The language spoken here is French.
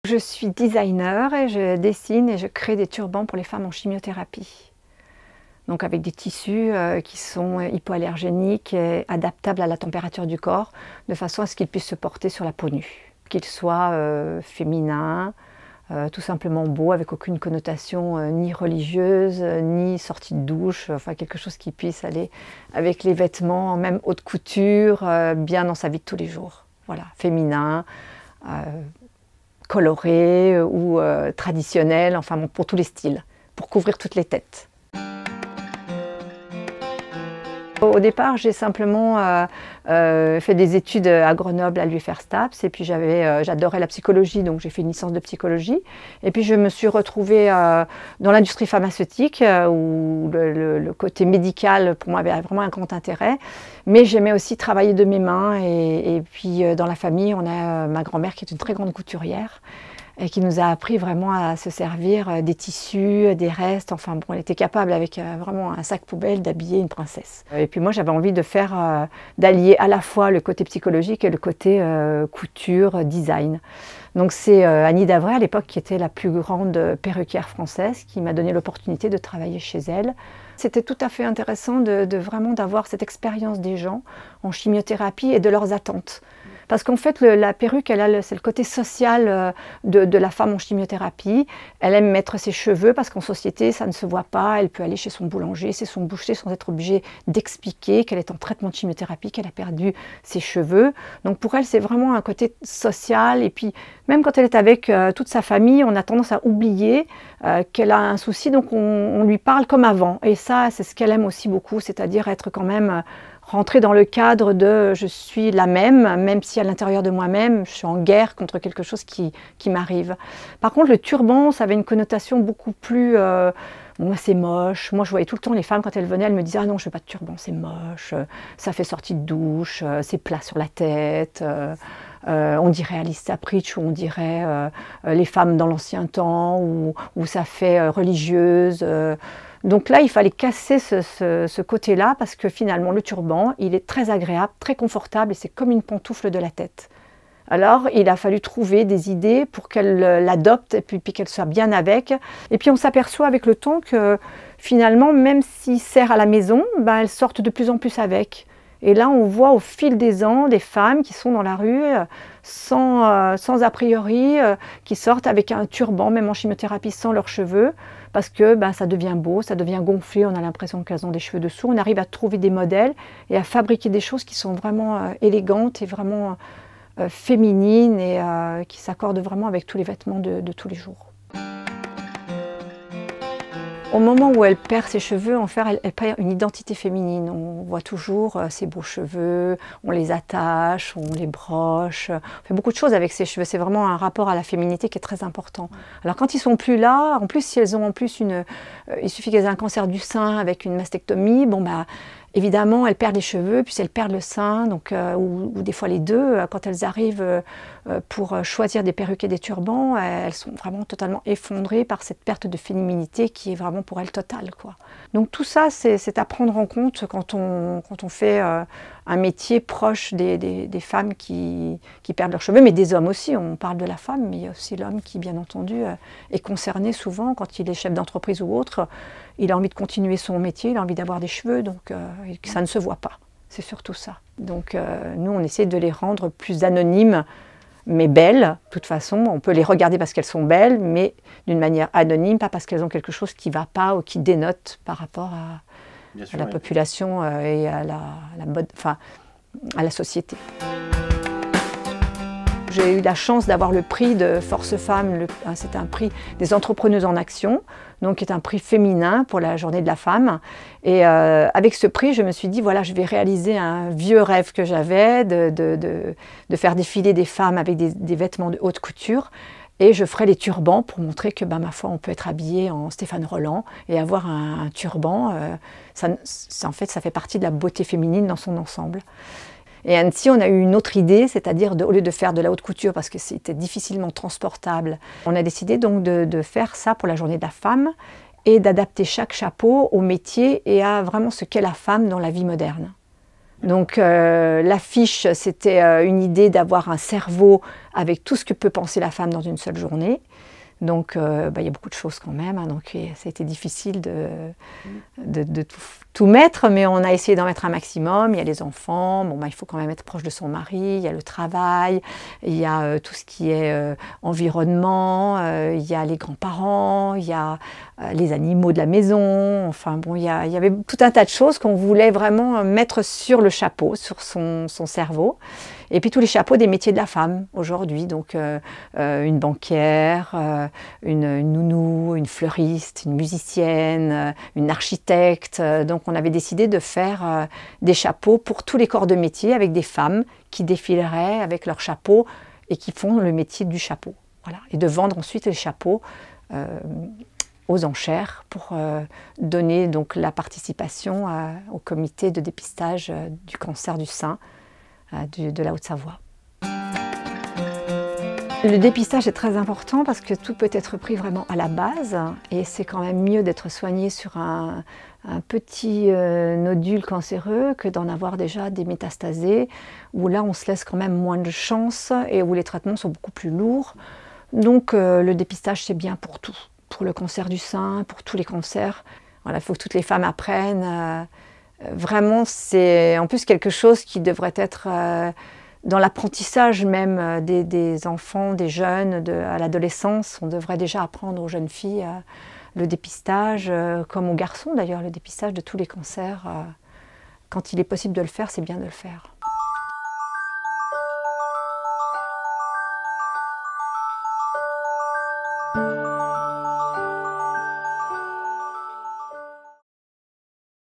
Je suis designer et je dessine et je crée des turbans pour les femmes en chimiothérapie. Donc avec des tissus qui sont hypoallergéniques et adaptables à la température du corps, de façon à ce qu'ils puissent se porter sur la peau nue. Qu'ils soient féminins, tout simplement beaux, avec aucune connotation ni religieuse, ni sortie de douche, enfin quelque chose qui puisse aller avec les vêtements, même haute couture, bien dans sa vie de tous les jours. Voilà, féminin, coloré ou traditionnel, enfin bon, pour tous les styles, pour couvrir toutes les têtes. Au départ, j'ai simplement fait des études à Grenoble, à l'UFR STAPS, et puis j'adorais la psychologie, donc j'ai fait une licence de psychologie. Et puis je me suis retrouvée dans l'industrie pharmaceutique, où le côté médical, pour moi, avait vraiment un grand intérêt. Mais j'aimais aussi travailler de mes mains, et puis dans la famille, on a ma grand-mère qui est une très grande couturière, et qui nous a appris vraiment à se servir des tissus, des restes. Enfin bon, elle était capable avec vraiment un sac poubelle d'habiller une princesse. Et puis moi j'avais envie de d'allier à la fois le côté psychologique et le côté couture, design. Donc c'est Annie Davray à l'époque qui était la plus grande perruquière française qui m'a donné l'opportunité de travailler chez elle. C'était tout à fait intéressant vraiment d'avoir cette expérience des gens en chimiothérapie et de leurs attentes. Parce qu'en fait, la perruque, c'est le côté social de la femme en chimiothérapie. Elle aime mettre ses cheveux parce qu'en société, ça ne se voit pas. Elle peut aller chez son boulanger, chez son boucher, sans être obligée d'expliquer qu'elle est en traitement de chimiothérapie, qu'elle a perdu ses cheveux. Donc pour elle, c'est vraiment un côté social. Et puis, même quand elle est avec toute sa famille, on a tendance à oublier qu'elle a un souci. Donc on lui parle comme avant. Et ça, c'est ce qu'elle aime aussi beaucoup, c'est-à-dire être quand même rentrer dans le cadre de je suis la même si à l'intérieur de moi-même, je suis en guerre contre quelque chose qui m'arrive. Par contre, le turban, ça avait une connotation beaucoup plus... bon, c'est moche. Moi, je voyais tout le temps les femmes, quand elles venaient, elles me disaient « Ah non, je veux pas de turban, c'est moche, ça fait sortie de douche, c'est plat sur la tête. On dirait Alice Sapritch, ou on dirait les femmes dans l'ancien temps, où ça fait religieuse. Donc là, il fallait casser ce côté-là parce que finalement, le turban, il est très agréable, très confortable et c'est comme une pantoufle de la tête. Alors, il a fallu trouver des idées pour qu'elle l'adopte et puis qu'elle soit bien avec. Et puis, on s'aperçoit avec le temps que finalement, même s'il sert à la maison, ben, elles sortent de plus en plus avec. Et là, on voit au fil des ans des femmes qui sont dans la rue sans a priori, qui sortent avec un turban, même en chimiothérapie, sans leurs cheveux, parce que ben, ça devient beau, ça devient gonflé, on a l'impression qu'elles ont des cheveux dessous. On arrive à trouver des modèles et à fabriquer des choses qui sont vraiment élégantes et vraiment féminines et qui s'accordent vraiment avec tous les vêtements de tous les jours. Au moment où elle perd ses cheveux, en fait, elle perd une identité féminine. On voit toujours ses beaux cheveux, on les attache, on les broche. On fait beaucoup de choses avec ses cheveux. C'est vraiment un rapport à la féminité qui est très important. Alors quand ils sont plus là, en plus si elles ont en plus il suffit qu'elles aient un cancer du sein avec une mastectomie, bon bah évidemment, elles perdent les cheveux, puis elles perdent le sein, donc, ou des fois les deux. Quand elles arrivent pour choisir des perruques et des turbans, elles sont vraiment totalement effondrées par cette perte de féminité qui est vraiment pour elles totale, quoi. Donc tout ça, c'est à prendre en compte quand on fait un métier proche des femmes qui perdent leurs cheveux, mais des hommes aussi. On parle de la femme, mais il y a aussi l'homme qui, bien entendu, est concerné souvent quand il est chef d'entreprise ou autre. Il a envie de continuer son métier, il a envie d'avoir des cheveux, donc ça ne se voit pas. C'est surtout ça. Donc nous, on essaie de les rendre plus anonymes, mais belles. De toute façon, on peut les regarder parce qu'elles sont belles, mais d'une manière anonyme, pas parce qu'elles ont quelque chose qui ne va pas ou qui dénote par rapport à la population et à la société. J'ai eu la chance d'avoir le prix de Force Femmes, c'est un prix des entrepreneuses en action, donc qui est un prix féminin pour la journée de la femme. Et avec ce prix, je me suis dit, voilà, je vais réaliser un vieux rêve que j'avais de faire défiler des femmes avec des vêtements de haute couture. Et je ferai les turbans pour montrer que, ben, ma foi, on peut être habillé en Stéphane Roland et avoir un turban. En fait, ça fait partie de la beauté féminine dans son ensemble. Et à Annecy, on a eu une autre idée, c'est-à-dire au lieu de faire de la haute couture parce que c'était difficilement transportable, on a décidé donc de faire ça pour la journée de la femme et d'adapter chaque chapeau au métier et à vraiment ce qu'est la femme dans la vie moderne. Donc l'affiche, c'était une idée d'avoir un cerveau avec tout ce que peut penser la femme dans une seule journée. Donc il y a beaucoup de choses quand même, hein, donc ça a été difficile de tout mettre, mais on a essayé d'en mettre un maximum. Il y a les enfants, bon, il faut quand même être proche de son mari, il y a le travail, il y a tout ce qui est environnement, il y a les grands-parents, il y a les animaux de la maison, enfin bon, il y avait tout un tas de choses qu'on voulait vraiment mettre sur le chapeau, sur son cerveau. Et puis tous les chapeaux des métiers de la femme aujourd'hui, donc une banquière, une nounou, une fleuriste, une musicienne, une architecte. Donc on avait décidé de faire des chapeaux pour tous les corps de métier avec des femmes qui défileraient avec leurs chapeaux et qui font le métier du chapeau. Voilà. Et de vendre ensuite les chapeaux aux enchères pour donner donc la participation au comité de dépistage du cancer du sein de la Haute-Savoie. Le dépistage est très important parce que tout peut être pris vraiment à la base et c'est quand même mieux d'être soigné sur un petit nodule cancéreux que d'en avoir déjà des métastasés où là on se laisse quand même moins de chance et où les traitements sont beaucoup plus lourds. Donc le dépistage c'est bien pour tout, pour le cancer du sein, pour tous les cancers. Voilà, il faut que toutes les femmes apprennent. Vraiment, c'est en plus quelque chose qui devrait être dans l'apprentissage même des enfants, des jeunes, à l'adolescence. On devrait déjà apprendre aux jeunes filles le dépistage, comme aux garçons d'ailleurs, le dépistage de tous les cancers. Quand il est possible de le faire, c'est bien de le faire.